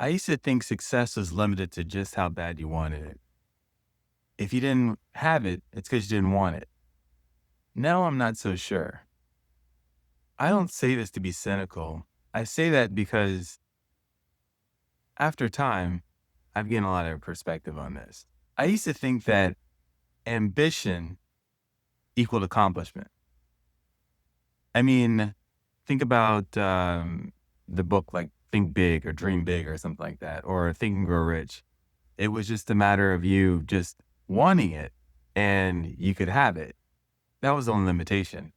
I used to think success was limited to just how bad you wanted it. If you didn't have it, it's because you didn't want it. Now I'm not so sure. I don't say this to be cynical. I say that because after time, I've gained a lot of perspective on this. I used to think that ambition equaled accomplishment. I mean, think about the book like Think Big or Dream Big or something like that, or Think and Grow Rich. It was just a matter of you just wanting it and you could have it. That was the only limitation.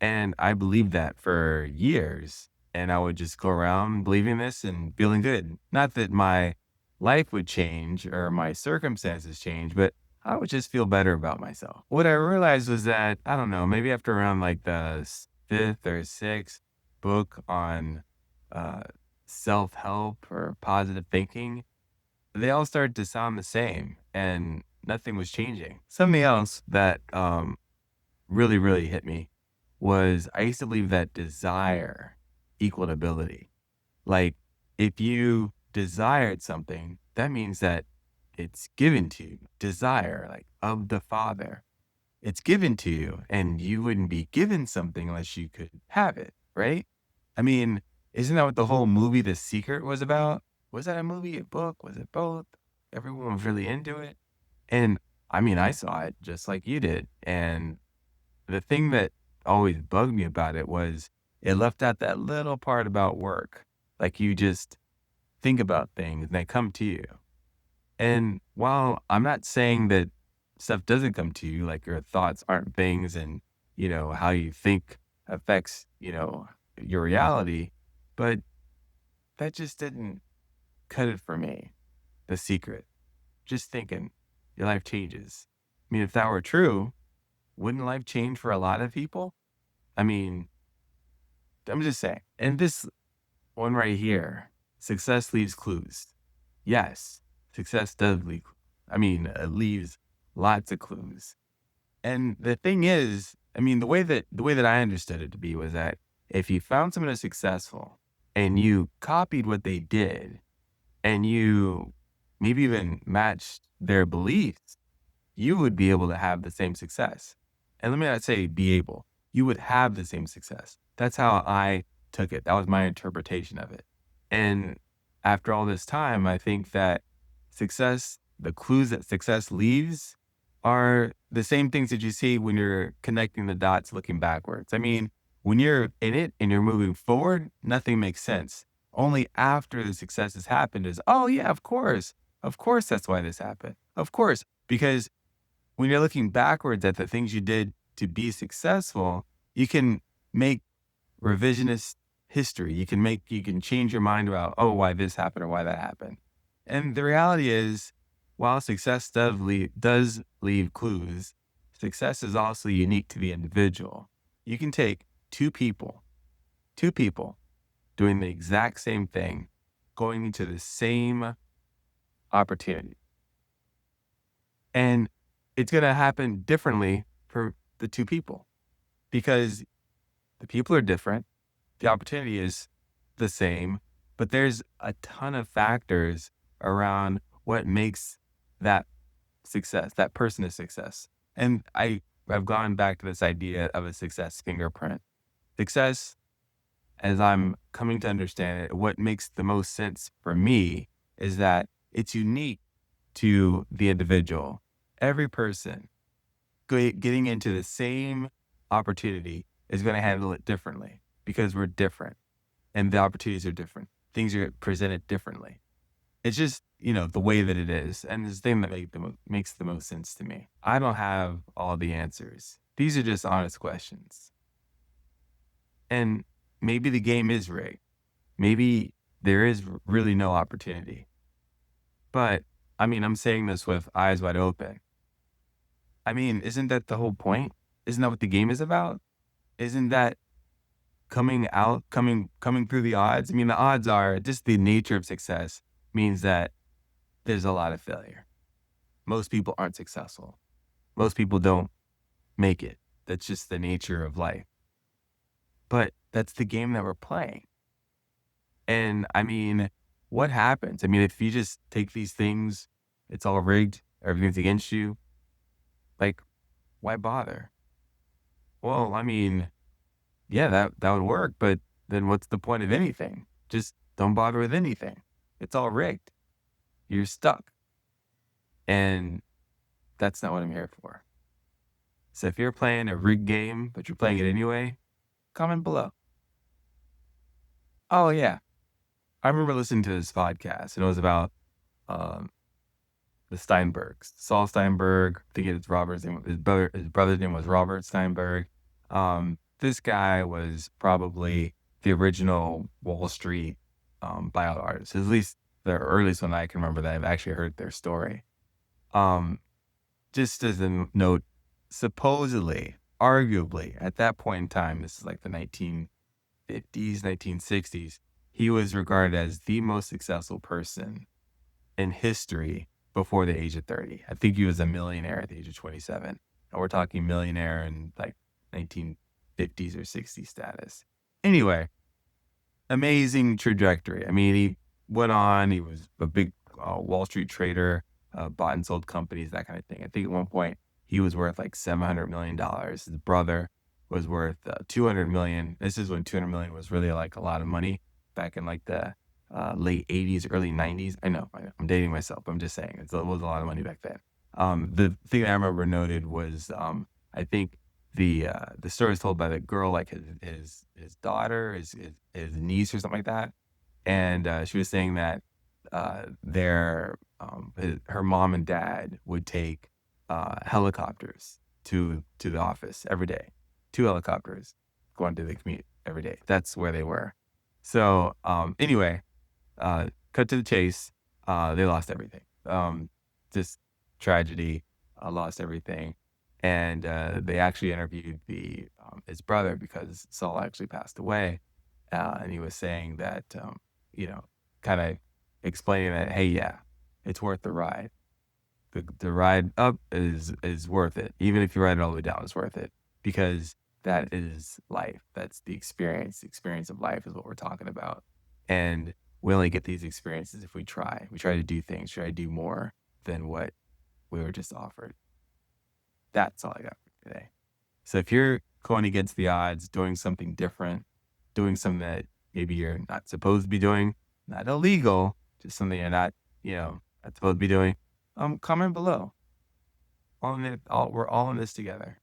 And I believed that for years. And I would just go around believing this and feeling good. Not that my life would change or my circumstances change, but I would just feel better about myself. What I realized was that, I don't know, maybe after around like the fifth or sixth book on uh, self help or positive thinking, they all started to sound the same and nothing was changing. Something else that really, really hit me was I used to believe that desire equaled ability. Like, if you desired something, that means that it's given to you. Desire, like of the Father, it's given to you, and you wouldn't be given something unless you could have it, right? I mean, isn't that what the whole movie The Secret was about? Was that a movie, a book? Was it both? Everyone was really into it. And I mean, I saw it just like you did. And the thing that always bugged me about it was it left out that little part about work. Like you just think about things and they come to you. And while I'm not saying that stuff doesn't come to you, like your thoughts aren't things and, how you think affects, your reality, but that just didn't cut it for me. The Secret. Just thinking your life changes. I mean, if that were true, wouldn't life change for a lot of people? I mean, I'm just saying. And this one right here, success leaves clues. Yes, success does leave. It leaves lots of clues. And the thing is, the way that I understood it to be was that if you found someone who's successful and you copied what they did and you maybe even matched their beliefs, you would be able to have the same success. And let me not say be able, you would have the same success. That's how I took it. That was my interpretation of it. And after all this time, I think that the clues that success leaves are the same things that you see when you're connecting the dots looking backwards. I mean, when you're in it and you're moving forward, nothing makes sense. Only after the success has happened is, oh, yeah, of course. Of course, that's why this happened. Of course, because when you're looking backwards at the things you did to be successful, you can make revisionist history. You can change your mind about, oh, why this happened or why that happened. And the reality is, while success does leave clues, success is also unique to the individual. You can take two people doing the exact same thing, going into the same opportunity. And it's going to happen differently for the two people because the people are different. The opportunity is the same, but there's a ton of factors around what makes that that person a success. And I've gone back to this idea of a success fingerprint. Success, as I'm coming to understand it, what makes the most sense for me is that it's unique to the individual. Every person getting into the same opportunity is going to handle it differently because we're different and the opportunities are different. Things are presented differently. It's just, the way that it is. And this thing that makes the most sense to me. I don't have all the answers. These are just honest questions. And maybe the game is rigged. Maybe there is really no opportunity. But I'm saying this with eyes wide open. Isn't that the whole point? Isn't that what the game is about? Isn't that coming through the odds? The odds are just the nature of success means that there's a lot of failure. Most people aren't successful. Most people don't make it. That's just the nature of life. But that's the game that we're playing. And what happens? I mean, if you just take these things, it's all rigged, everything's against you, like, why bother? Well, I mean, yeah, that would work, but then what's the point of anything? Just don't bother with anything. It's all rigged. You're stuck. And that's not what I'm here for. So if you're playing a rigged game, but you're playing it anyway, comment below. Oh yeah. I remember listening to this podcast and it was about um the Steinbergs. Saul Steinberg, I think it's Robert's name, his brother's name was Robert Steinberg. This guy was probably the original Wall Street buyout artist. At least the earliest one I can remember that I've actually heard their story. Um, just as a note, supposedly, arguably, at that point in time, this is like the 1950s, 1960s, he was regarded as the most successful person in history before the age of 30. I think he was a millionaire at the age of 27. And we're talking millionaire in like 1950s or 60s status. Anyway, amazing trajectory. I mean, he went on, he was a big Wall Street trader, bought and sold companies, that kind of thing. I think at one point he was worth like $700 million. His brother was worth 200 million. This is when 200 million was really like a lot of money back in like the late 80s, early 90s. I know, I'm dating myself. I'm just saying it was a lot of money back then. The thing that I remember noted was I think the story is told by the girl, like his daughter, his niece or something like that. And she was saying that her mom and dad would take helicopters to the office every day. 2 helicopters going to the commute every day. That's where they were. So anyway, cut to the chase. They lost everything. Just tragedy. Lost everything. And they actually interviewed his brother because Saul actually passed away. And he was saying that, kind of explaining that, hey, yeah, it's worth the ride. The ride up is worth it. Even if you ride it all the way down, it's worth it because that is life. That's the experience. The experience of life is what we're talking about. And we only get these experiences if we try. We try to do things, try to do more than what we were just offered. That's all I got for today. So if you're going against the odds, doing something different, doing something that maybe you're not supposed to be doing, not illegal, just something you're not supposed to be doing, comment below. We're all in this together.